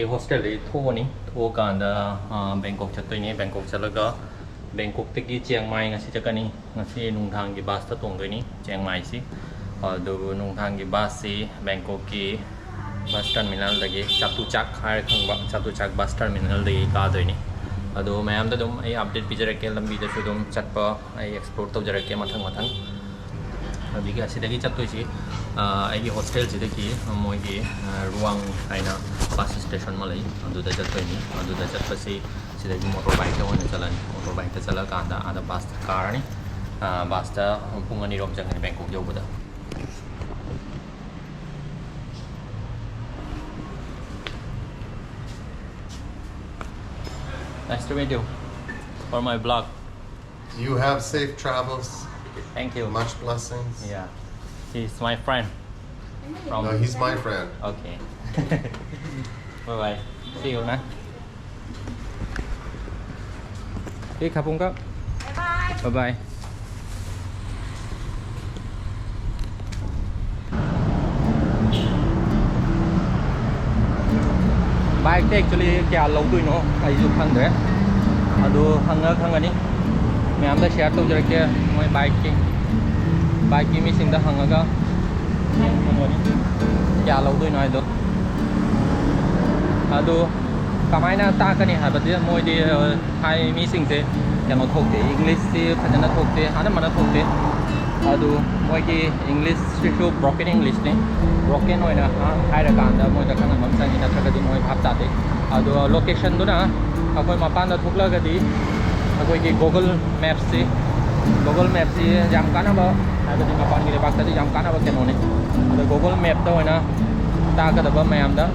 hostel li tour ni tour kan da Bangkok chatoi ni Bangkok chalaga Bangkok teki Chiang Mai ngasi chakani ngasi nung thang gi bus ta tong doi ni Chiang Mai si do nung thang gi bus si Bangkok ki bus terminal dagi chatuchak hai khangba chatuchak bus terminal dagi ka doi ni ado mayam da dum ai update pijarake lambi da sudum chatpa ai explore to jarake mathang mathang abigi asidagi chatoi si ai hostel sidagi moi gi ruang aina bus station malai adu da chatoi ni adu da chatpa si sidagi motorbike on chalan motorbike ta chala kanda ada bus car ni bus ta pung ani rom jang ni Bangkok jau bada Nice to meet you for my vlog. You have safe travels. Thank you. Much blessings. Yeah, he's my friend. No, he's my friend. Okay. Bye bye. See you na. Đi khắp vùng cấp. Bye bye. Bike actually kya lâu tuổi nó ai giúp hăng đấy, ado hăng ani, मैं हम दा share तो जरा के मैं bike की missing दा hăng का, kya lâu tuổi nói đó, ado kamai na ta cái này hả, bây giờ moi đi Thai missing thế, cái nó thuộc thế English thì phải nó thuộc thế, hắn mà nó thuộc thế, ado moi cái English show broken English này. Broken oina hai ra kan da moi da kan mam sang ina thaka di moi bhap ta de ado location do na akoi mapan da thukla ga di akoi ki Google Maps si jam kana ba hai ba di mapan gi bak ta di jam kana ba ke no ne ado Google Map da oina ta ka da ba mayam da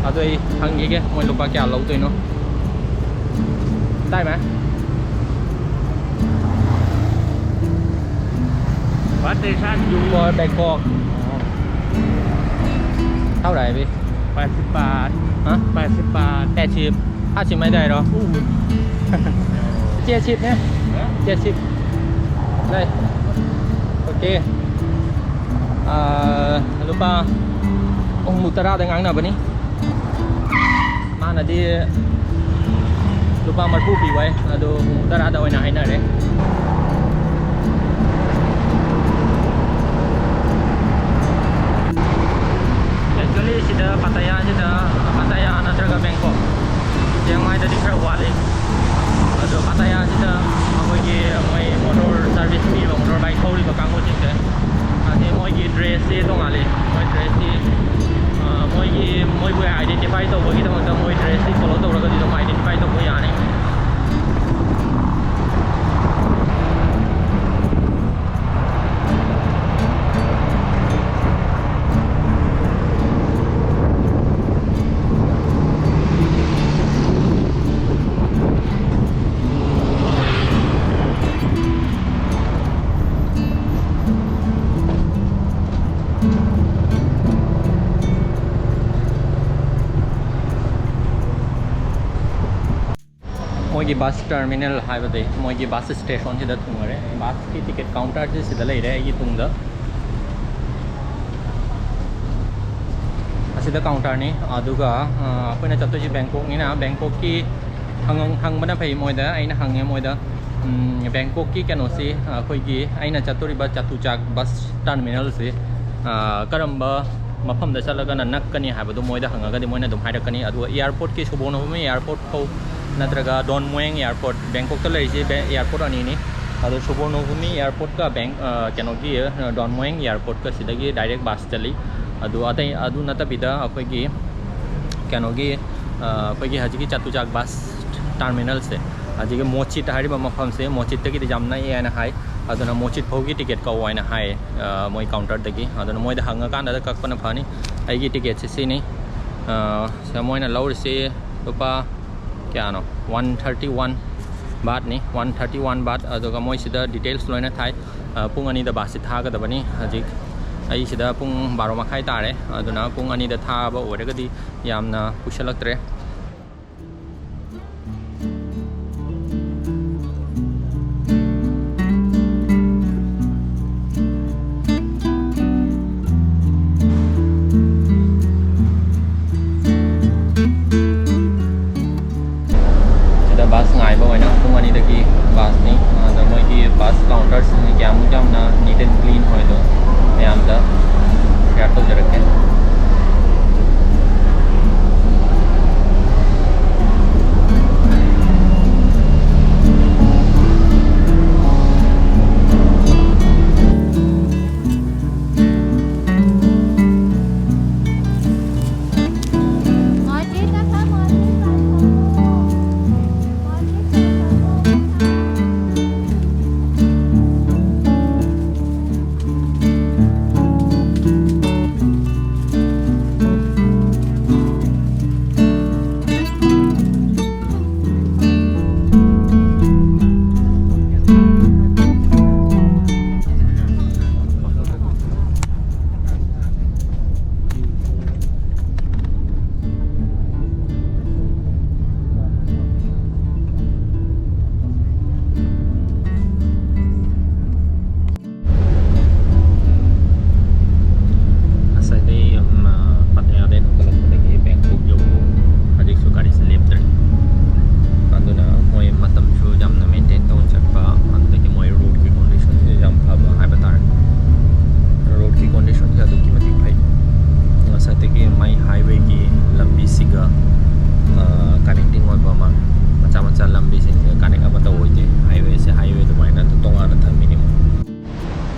ado ai hang gi ge moi lupa kya lau toi no dai ma bus stationอยู่Bangkokเท่าไหร่พี่80 บาทฮะ80 บาท80 50ไม่ได้หรอ70เนี่ย70ได้โอเคlupa mutara dengan apa nih mana di lupa marpupi wai aduh mutara ada oina haina deh sida Pattaya another ga Bangkok Chiang Mai da different wali ado Pattaya sida moi gi moi motor service mi motor bike thori ba kang mo jing de ade moi gi dress se tong ali moi dress si moi bu identify to gi da moi dress si follow to ga di to identify to ya ni moi gi bus terminal hai ba de moi gi bus station sida thung re bus ki ticket counter je sida lei re ai tung da asida counter ni aduga apoina chatto ji Bangkok ni na Bangkok ki hang bana phai moi da aina hang moi da Bangkok ki kano si khoi gi aina chatoriba chatuchak bus terminal se karamba mafam da chalaga na nakkani ha ba du moi da hangaga di moi na dum hairakani adu airport ki Subornabhumi airport ko natraga Don Mueang airport Bangkok ta lai je airport ani ni ado Subornabhumi airport ka bank kano gi Don Mueang airport ka sidagi direct bus chali adu atai adu nata bida akoi gi kano gi akoi gi haji gi chatuchak bus terminal se haji gi mochit hairiba mafam se mochit ta gi jamna ye na hai aduna mochit phogi ticket ka waina hai moi counter dagi aduna moi da hanga kan da kakpana phani ai gi ticket se ni sa moi na laur se rupa kya no 131 baht ni 131 baht aduga moi sida details loina thai pung ani da bus tha ga da bani hajik ai sida pung 12 makhai tare aduna pung ani da tha ba ore ga di yamna pushalaktre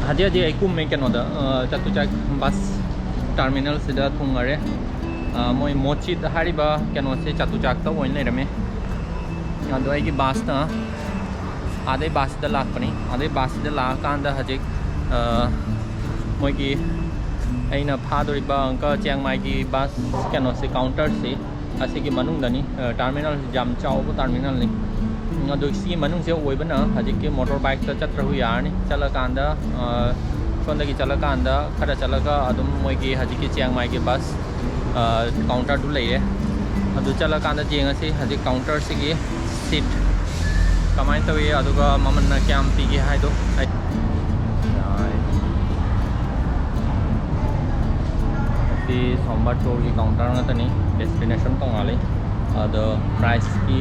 hadi ai kum me keno da chatuchak bus terminal sida thungare moi mochit hairiba keno se chatuchak ta oin lerame ado ai gi bus ta ade bus da lakpani ade bus da la kanda hajik moi gi aina phadoriba angka Chiang Mai gi bus keno se counter se asigi manung dani terminal jam chau terminal ni ado si manung se oibana hajik ke motorbike ta chatra hu yarni chala kanda sondagi chala kanda khara chala ka adum moi gi hajik ke Chiang Mai gi bus counter du lei adu chala kanda jenga se hajik counter se gi seat kamai tawi aduga mamanna kyam pi gi haido di sombar tour ki counter ngatani destination tongali ado price ki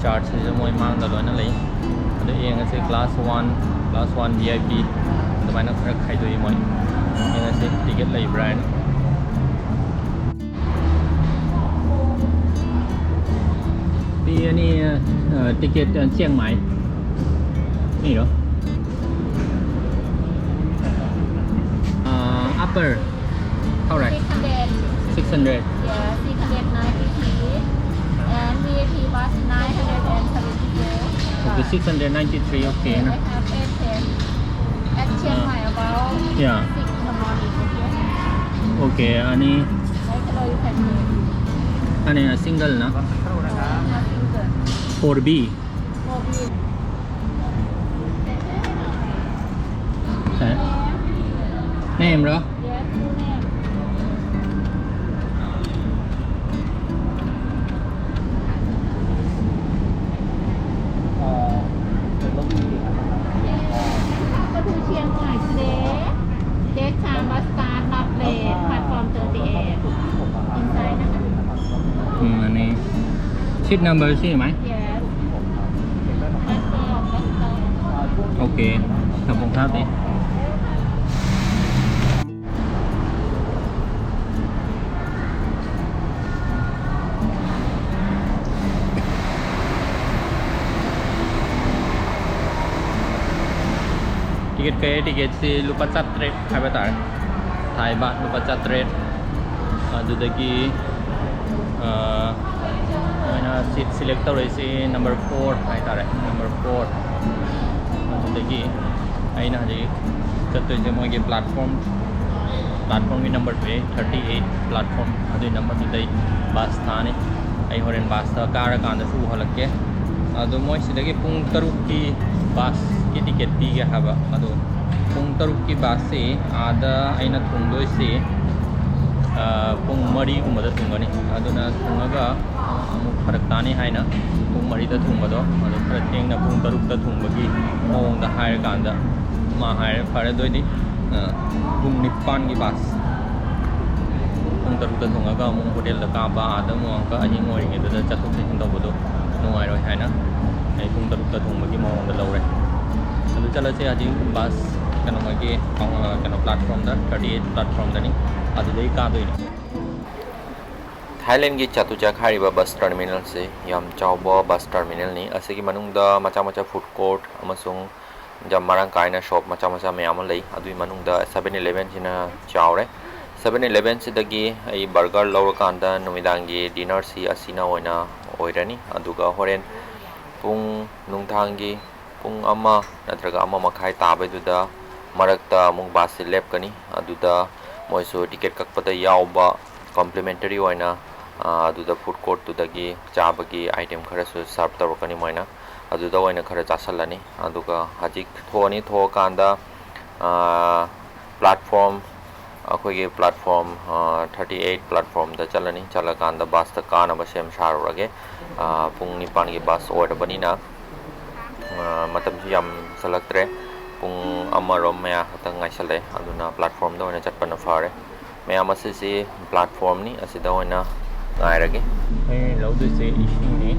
charge se moi mang da loina lei ado yenga se class 1 VIP ado mana khara khai doi moi yenga se ticket lei brand di ani ticket Chiang Mai ni đó upper how right 600 yeah 693 and VIP was 974 okay 693 okay I na have airplane at Chiang Mai about yeah 6 in the morning okay ani like hello you can ani single na nothing good 4B for me name đó yes full name go to Chiang Mai today that time was start not late platform 38 inside อันนี้ seat number ใช่ไหม yes platform was start โอเคขอบคุณครับดิtiket ke tiket si lupa chat-rate hai ba tar Thai baht lupa chat-rate adudagi oina seat select tawre si number 4 hai tare number 4 adudagi aina ji chatto je moi ge platform ni number 38 platform adu number ni dai bus thani ai horen bus ta kara kan da su halakke adu moi sidagi pung 3 ki bus ki ticket pi ge haba adu pung 3 ki bus se ada aina thungdoi se pung mari gumba da thungani aduna thungaga amuk pharak tani haina pung mari da thungba do adu phara thengna pung 3 da thungbagi mong da hair kan da ma hair phara doi di pung 9 ki bus pung 3 da thungaga amuk hotel da ka ba ada mo ka ahi ngoi nge da chathuk se hinda bodo nungai roi haina ai pung 3 da thungbagi mong da lore adu chala se aji bus kana magi kana platform da 38 platform da ni adu dei ka doi ni Thailand gi chatuchak hairiba bus terminal se yam chawba bus terminal ni asigi manungda macha food court amasung jam marang kaina shop macha mayam lei adui manungda 7-Eleven sina chawre 7-Eleven sidagi ai burger lawra kanda numidangi dinner si asina oina oirani aduga horen pung nungthangi pung ama natraga ama makhai tabeduda marakta mung basi lepkani aduda moiso ticket kakpada yawba complimentary oina aduda food court tudagi chabagi item khara su serve tawkani moina aduda oina khara chasalani aduga hajik thoni thokanda platform akhoi platform 38 platform da chalani chalakanda bus ta kana ba sem sarurage pung 9 gi bus order banina matam yam salaktre pung amarom maya ta ngaisale aduna platform da oina chatpana fare mayam asisi platform ni asida oina ngairage ai lo du se ising ni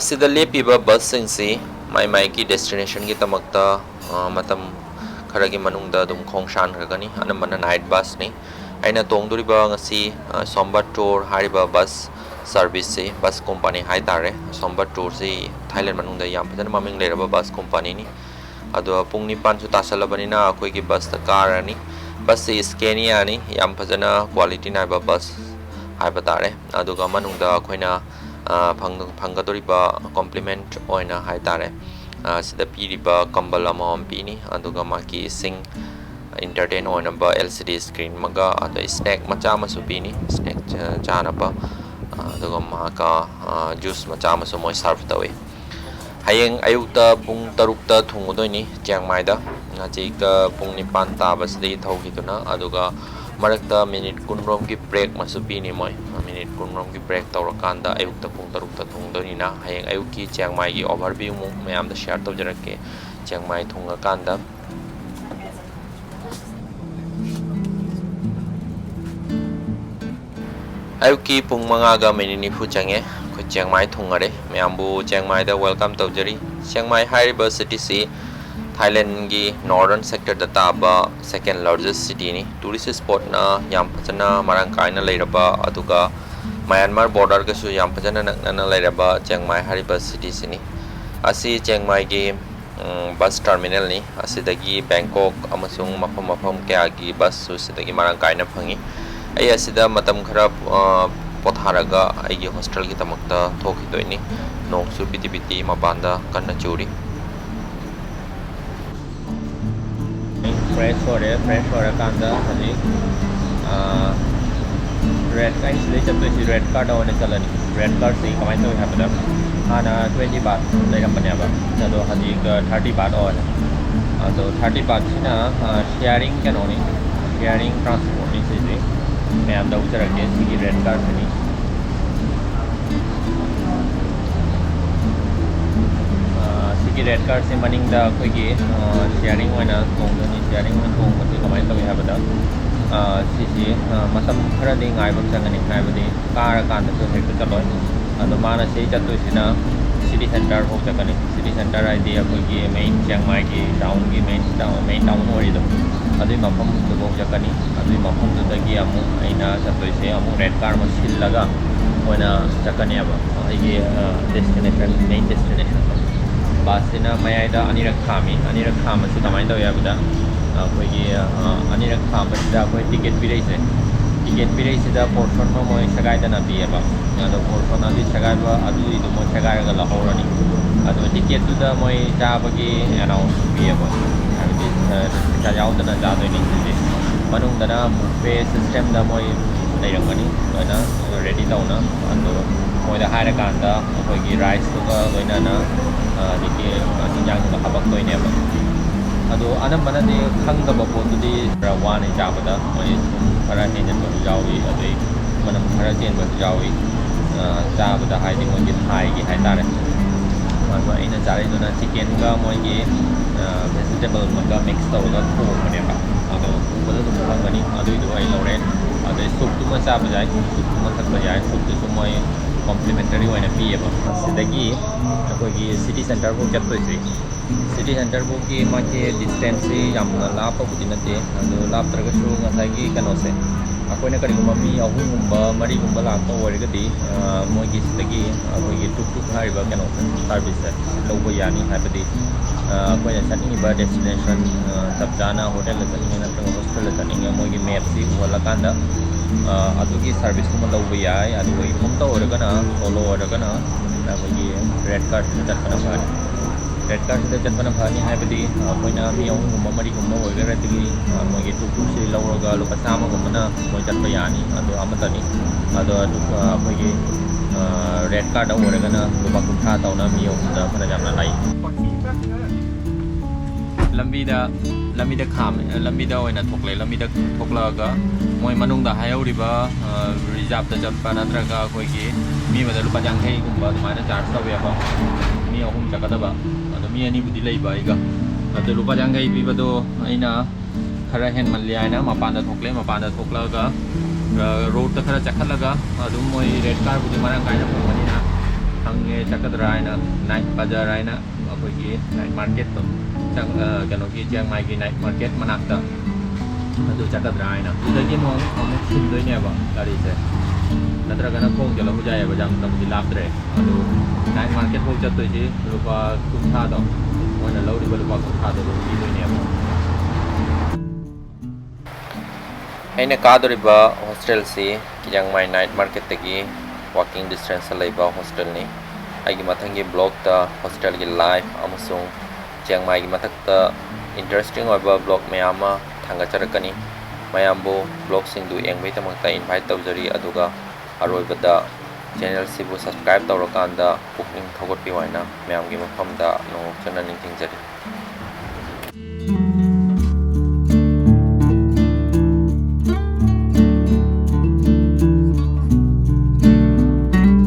asida lepiba bus singsi mai mai ki destination ki tamakta matam kharagi manungda dum khongshan khagani anamana night bus ni aina tongdoriba ngasi sombat tour hairiba bus service se bus company hai tare sombat tour se Thailand manungda yam phajana maming leraba bus company ni ado pung ni pan su tasalabani na akoi ki bus ta car ani bus se scania ni yam phajana quality na ba bus hai batare ado ga manungda khoina phanggadoriba compliment oina hai tare sida piriba kambal amam pini aduga maki sing entertain oina ba LCD screen maga ado snack macha masu pini snack chana ba aduga maka juice macha masu moi serve tawe hayeng ayukta pung tarukta thungudoi Chiang Mai da ngaji ka pung ni pan ta bas dei thogi tuna aduga marakta minute kunrom ki break masu pini moi minute kunrom ki break tawrakanda ayukta pung tarukta thungdoi na hayeng ayuki Chiang Mai gi overview mu mayam da share tawjarake Chiang Mai thunga kanda ayuki pung mangaga minini fu change ko Chiang Mai thungare mayambu Chiang Mai da welcome tawjari Chiang Mai hairiba city si Thailand gi northern sector da taba second largest city ni tourist spot na yam phajana marang kaina leiraba aduga Myanmar border ka su yam phajana nakna leiraba Chiang Mai hairiba city sini asi Chiang Mai gi bus terminal ni asidagi Bangkok amasung mafam kya gi bus su sidagi marang kaina phangi ai asida matam khara potharaga ai gi hostel gi tamakta thoki toini nong su biti mapanda kanna churi fresh for kanda hadi red kai sile chatto si red card on chalani red card se kamai to habda hana 20 baht leiram banya ba chado hadi 30 baht on so 30 baht sina sharing kanoni sharing transport ni se mayam da ujarake si red card ni sigi red card se maning da koi gi sharing oina tongdani sharing oina tongmati kamai tawi habada sisi matam khara ding ngai bam changani haibadi car kan da hek ta loi ado mana sei chattu sina city center ho chakani city center idea koi gi main Chiang Mai gi town gi main town ori do adui mafam du ho chakani adui mafam du da gi amu aina chattu se amu red card ma sil laga oina chakani aba ai gi destination main destination basina mayada anirak khami su kamai tawi abada koi gi anirak khama da koi ticket pirai se da portion ma moi sagai da na bi aba ado portion adi sagai ba adu idu mo sagai ga la horani ado ticket tu da moi ja bagi announce bi aba adi ja yaw da na ja do ni se manung da na buffet system da moi dai rangani na ready da na ado moi da haira kan da koi gi rice tu ga loina na diki sinjang da habak toi ne ba ado anambana de khangdaba potu di rawani jabada moi khara henen ba jawi adai manam khara chen ba jawi jabada haidi moi gi thai gi hai tare ma ina jare dona chicken ga moi gi vegetable maga mix tawga ko mane ba ado bala dum khangani adu du ai lore adai soup tu ma cha ba jai soup ma thak ba jai soup tu moi complimentary oina pi ba sidagi koi gi city center ko chatto si city center ko ki ma ke distance se yamna lap pa budina te ado lap traga su ngasai gi kano se akoina kari gumba mi ahum gumba mari gumba la to ori ga di moi gi sidagi koi gi tuk hai ba kano service lo ko yani hai ba di akoina chani ba destination sabjana hotel la chani na to hostel la chani moi gi map si wala kanda adugi service kuma lawba yai adugi mumta oragana solo oragana nabagi red card se chatpana phani red card se chatpana phani haibadi koina mi yong gumma mari gumma oigara tigi mogi tuk se lawraga lupa sama gumna moi chatpa yani adu amatani adu akoigi red card oragana lupa kuntha tauna mi yong da phana jamna lai lamida kham lamida oina thoklai lamida thoklaga moi manung da hayoriba reserve da jatpa natraga koi gi mi bada lupa jangai gumba mana charge tawe ba mi ahum chakada ba ado mi ani budi lei ba iga ado lupa jangai bi bado aina khara hen malya na mapanda thoklaga road ta khara chakhalaga ado moi red car budi marang kaina phangani na hangge chakadra aina night bazaar aina ꯑꯩꯈꯣꯏꯒꯤ night market ꯇꯣ ꯀꯩꯅꯣꯒꯤ ꯆꯤꯌꯥꯡ ꯃꯥꯏꯒꯤ night market ꯃꯅꯥꯛꯇ ꯑꯗꯨ ꯆꯠꯀꯗ꯭ꯔꯥ ꯍꯥꯏꯅ ꯑꯗꯨꯗꯒꯤ ꯑꯃꯨꯛ ꯊꯤꯟꯗꯣꯏꯅꯦꯕ ꯒꯥꯔꯤꯁꯦ ꯅꯠꯇ꯭ꯔꯒꯅ ꯈꯣꯡ ꯆꯠꯂꯕꯁꯨ ꯌꯥꯏꯑꯕ ꯌꯥꯝ ꯂꯝꯗꯤ ꯂꯥꯞꯇ꯭ꯔꯦ ꯑꯗꯨ night market ꯐꯥꯎ ꯆꯠꯇꯣꯏꯁꯤ ꯂꯨꯄꯥ 30ꯗꯣ ꯃꯣꯏꯅ ꯂꯧꯔꯤꯕ ꯂꯨꯄꯥ 30ꯗꯣ ꯑꯗꯨꯝ ꯄꯤꯗꯣꯏꯅꯦꯕ ꯑꯩꯅ ꯀꯥꯗꯣꯔꯤꯕ ꯍꯣꯁꯇꯦꯜꯁꯤ ꯆꯤꯌꯥꯡ ꯃꯥꯏ ꯅꯥꯏꯠ ꯃꯥꯔꯀꯦꯠꯇꯒꯤ ꯋꯥꯀꯤꯡ ꯗꯤꯁꯇꯦꯟꯁꯇ ꯂꯩꯕ ꯍꯣꯁꯇꯦꯜꯅꯤ ꯑꯩꯒꯤ ꯃꯊꯪꯒꯤ ꯕ꯭ꯂꯣꯛꯇ ꯍꯣꯁꯇꯦꯜꯒꯤ ꯂꯥꯏꯐ ꯑꯃꯁꯨꯡ ꯆꯤꯌꯥꯡ ꯃꯥꯏꯒꯤ ꯃꯊꯛꯇ ꯏꯟꯇꯔꯦꯁꯇꯤꯡ ꯑꯣꯏꯕ ꯕ꯭ꯂꯣꯛ ꯃꯌꯥꯝ ꯑꯃ ꯊꯥꯡꯒꯠꯆꯔꯛꯀꯅꯤ ꯃꯌꯥꯝꯕꯨ ꯕ꯭ꯂꯣꯛꯁꯤꯡꯗꯨ ꯌꯦꯡꯕꯒꯤꯗꯃꯛꯇ ꯏꯟꯚꯥꯏꯠ ꯇꯧꯖꯔꯤ ꯑꯗꯨꯒ ꯑꯔꯣꯏꯕꯗ ꯆꯦꯅꯦꯜꯁꯤꯕꯨ ꯁꯕꯁꯀ꯭ꯔꯥꯏꯕ ꯇꯧꯔꯀꯥꯟꯗ ꯄꯨꯛꯅꯤꯡ ꯊꯧꯒꯠꯄꯤꯌꯨ ꯍꯥꯏꯅ ꯃꯌꯥꯝꯒꯤ ꯃꯐꯝꯗ ꯅꯣꯡꯆꯅ ꯅꯤꯡꯁꯤꯡꯖꯔꯤ